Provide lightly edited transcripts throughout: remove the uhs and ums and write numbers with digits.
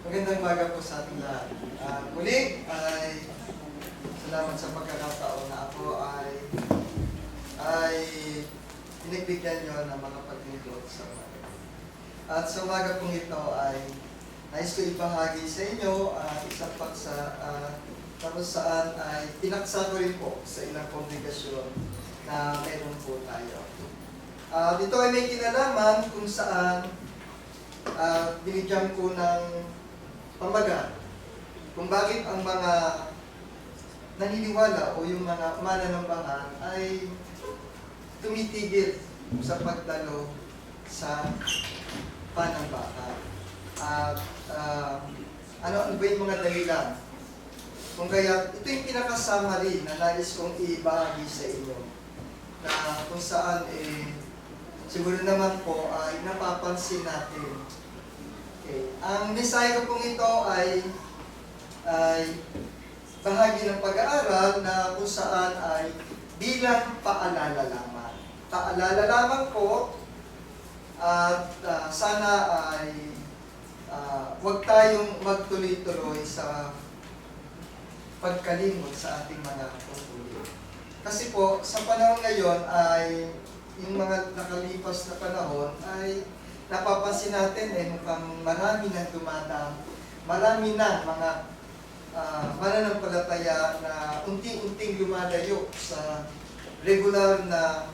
Magandang umaga po sa ating lahat. Muli ay salamat sa pagkakataon na ako ay pinagbigyan nyo ng mga paglingkod sa umaga. At sa umaga pong ito ay nais ko ibahagi sa inyo isang paksa tapos saan ay pinaksa ko rin po sa ilang kongregasyon na meron po tayo. Dito ay may kinalaman kung saan binigyan ko ng pambaga kung bakit ang mga naniniwala o yung mga mananambahan ay tumitigil sa pagdalo sa panambahan. At ano ba yung mga dahilan? Kung kaya, ito yung pinaka-summary na nais kong ibahagi sa inyo na kung saan siguro naman po ay napapansin natin. Okay. Ang mensahe ko pong ito ay bahagi ng pag-aaral na kung saan ay bilang paalala lamang. Paalala lamang po at sana ay huwag tayong magtuloy-tuloy sa pagkalimot sa ating mga tungkulin. Kasi po, sa panahon ngayon ay yung mga nakalipas na panahon ay napapansin natin mukhang marami nang dumadang, marami na mga mananampalataya na unti-unting lumalayo sa regular na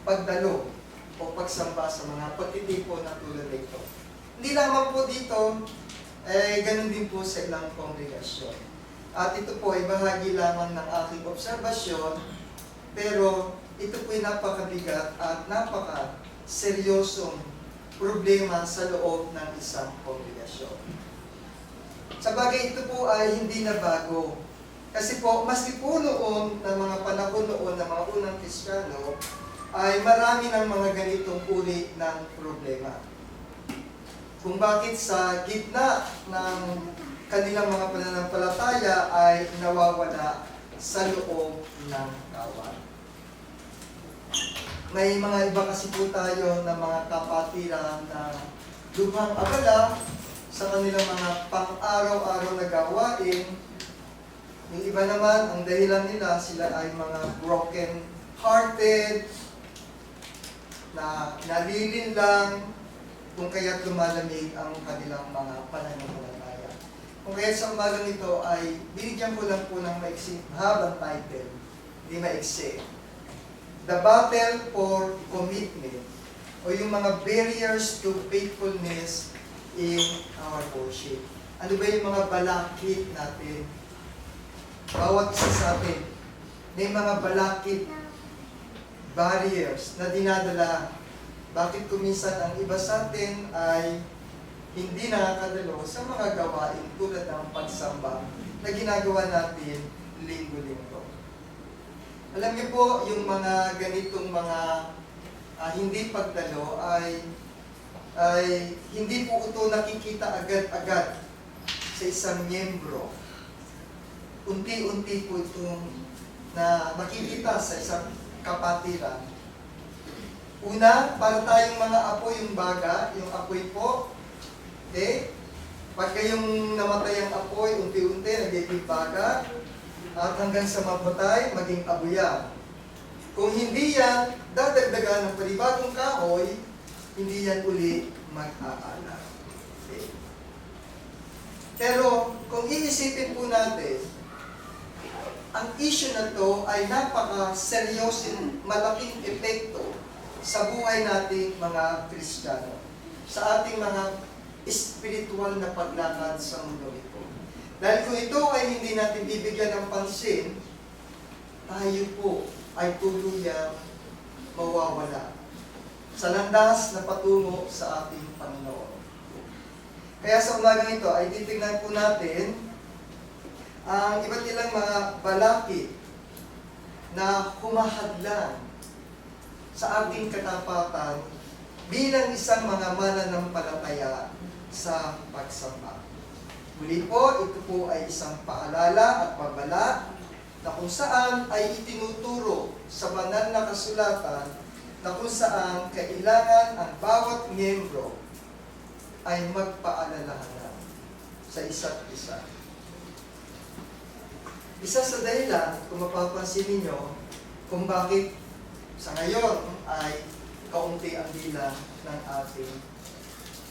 pagdalo o pagsamba sa mga pagtitipon na tulad nito. Hindi lamang po dito, ganun din po sa ilang kongregasyon. At ito po ay bahagi lamang ng aking obserbasyon, pero ito po ay napakabigat at napaka-seryosong problema sa loob ng isang kongregasyon. Sa bagay ito po ay hindi na bago. Kasi po, maski po noon ng mga panahon noon ng mga unang Kristiyano, ay marami ng mga ganitong uri ng problema. Kung bakit sa gitna ng kanilang mga pananampalataya ay nawawala sa loob ng kawan. May mga iba kasi po tayo na mga kapatiran na lubhang abala sa kanilang mga pang-araw-araw na gawain. Yung iba naman, ang dahilan nila, sila ay mga broken-hearted, na nalilin lang, kung kaya't lumalamig ang kanilang mga pananampalataya. Kung kaya't sa umagang ito ay binigyan ko lang po ng maiksing habang title, hindi maiksi. The Battle for Commitment o yung mga barriers to faithfulness in our worship. Ano ba yung mga balakid natin? Bawat isa sa atin, may mga balakid, barriers na dinadala. Bakit kuminsan ang iba sa atin ay hindi nakakadalo sa mga gawain tulad ng pagsamba na ginagawa natin linggo-linggo. Alam niyo po, yung mga ganitong mga hindi pagdalo ay hindi po ito nakikita agad-agad sa isang miyembro. Unti-unti po itong na makikita sa isang kapatiran. Una, para tayong mga apoy yung baga, yung apoy po, pagka yung namatay ang apoy, unti-unti nagiging baga, at hanggang sa mapatay, maging abuya. Kung hindi yan, dadagdagan ng panibagong kahoy, hindi yan uli mag-aala. Okay. Pero, kung iisipin po natin, ang issue na to ay napaka-seryosong malaking epekto sa buhay nating mga Kristiyano, sa ating mga espiritual na paglakad sa mundo ito. Dahil kung ito ay hindi natin bibigyan ng pansin, tayo po ay tuluyang mawawala sa landas na patungo sa ating Panginoon. Kaya sa umagang ito ay titignan po natin ang iba't ilang mga balakid na humahadlang sa ating katapatan bilang isang mga mananampalataya sa pagsamba. Muli po, ito po ay isang paalala at babala na kung saan ay itinuturo sa banal na kasulatan na kung saan kailangan ang bawat miyembro ay magpaalalahanan sa isa't isa. Isa sa dahilan, kung mapapansin ninyo, kung bakit sa ngayon ay kaunti ang bilang ng ating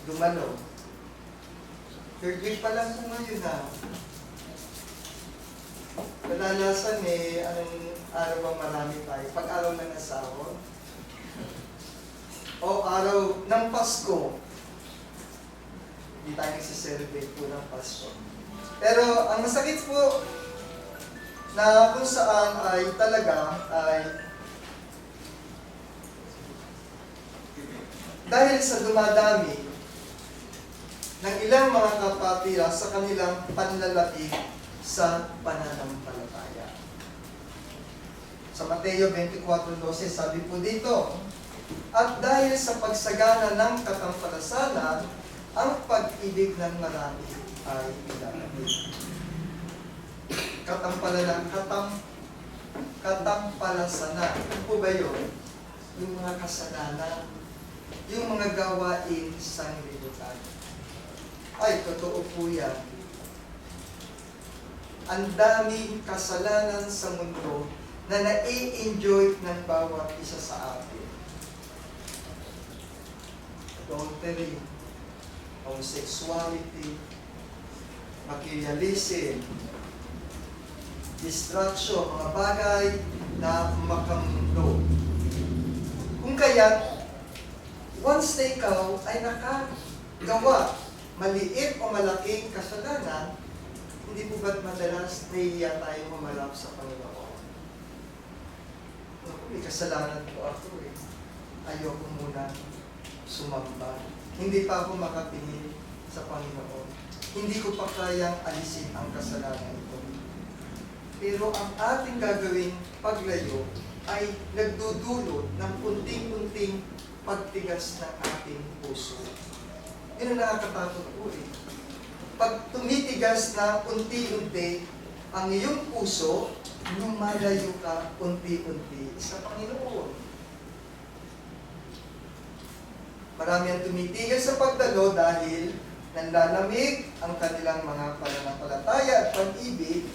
dumalo. Third week pa lang kung ngayon na. Kadalasan anong araw bang marami tayo? Pag-araw ng asawa? O araw ng Pasko? Hindi tayo nagsiselebrate po ng Pasko. Pero ang masakit po na kung saan ay talaga ay dahil sa dumadami ng ilang mga kapatira sa kanilang panlalaki sa pananampalataya. Sa Mateo 24:12, sabi po dito, at dahil sa pagsagana ng katampalasanan, ang pag-ibig ng marami ay ilalagay. Katampalasanan. Ano po ba yun? Yung mga kasalanan, yung mga gawain sa sanglibutan. Ay, totoo po yan. Ang daming kasalanan sa mundo na na-enjoy ng bawat isa sa atin. Adultery, homosexuality, materialism, distraction, mga bagay na makamundo. Kung kaya, once na ikaw ay nakagawa, maliit o malaking kasalanan, hindi po ba't madalas nahihiya tayo humalap sa Panginoon? May kasalanan po ako eh. Ayoko muna sumamba. Hindi pa ako makatingin sa Panginoon. Hindi ko pa kayang alisin ang kasalanan ito. Pero ang ating gagawing paglayo ay nagdudulot ng unting-unting pagtigas ng ating puso. Yun ang nakakatakot po eh. Pag tumitigas na unti-unti ang iyong puso, lumalayo ka unti-unti sa Panginoon. Marami ang tumitigas sa pagdalo dahil nanlalamig ang kanilang mga pananampalataya at pag-ibig.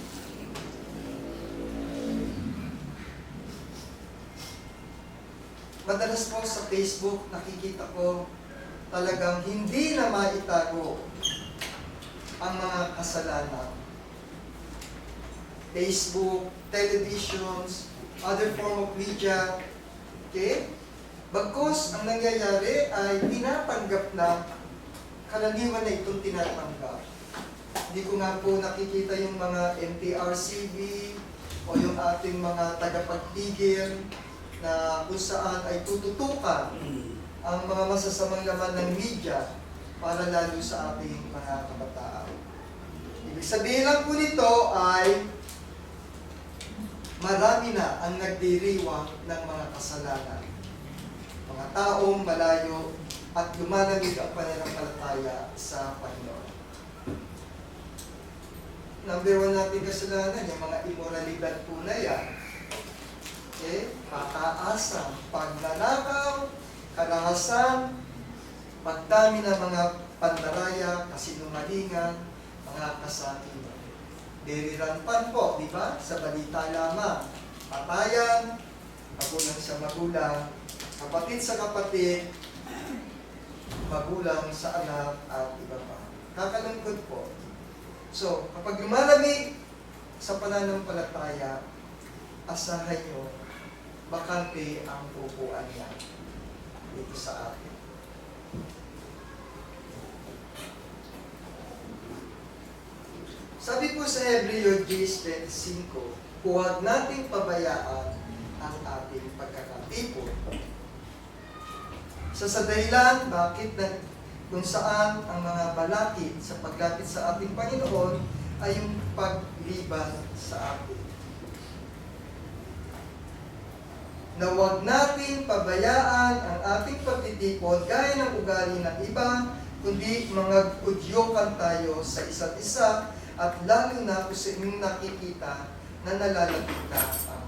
Madalas po sa Facebook, nakikita ko talagang hindi na maitago ang mga kasalanan. Facebook, televisions, other form of media. Okay? Bagkus, ang nangyayari ay tinatanggap na karaniwan na itong tinatanggap. Hindi ko nga po nakikita yung mga MTRCB o yung ating mga tagapagpigil na kung saan ay tututukan ang mga masasamang laman ng media para lalo sa ating mga kabataan. Ibig sabihin lang po nito ay marami na ang nagdiriwang ng mga kasalanan. Mga taong malayo at lumalamig ang pananampalataya sa Panginoon. Number 1 natin kasalanan, yung mga immoralidad po na yan. Okay? Pataasan, pagnanakaw, karahasan, pagdami ng mga pandaraya, kasinungalingan, mga kasakiman. Diriranpan po, di ba? Sa balita lamang. Patayan, magulang sa magulang, kapatid sa kapatid, magulang sa anak, at iba pa. Kakalungkot po. So, kapag lumalamig sa pananampalataya, asahan nyo, bakante ang upuan niya dito sa atin. Sabi po sa Hebreo 10:25, huwag nating pabayaan ang ating pagkakatipon. Sa dahilan, bakit kung saan ang mga balakid sa paglapit sa ating Panginoon ay yung pagliban sa atin. Na huwag natin pabayaan ang ating pagtitipon gaya ng ugali ng iba, kundi mga udyokan tayo sa isa't isa at lalo na kung sa inyong nakikita na nalalapit na ang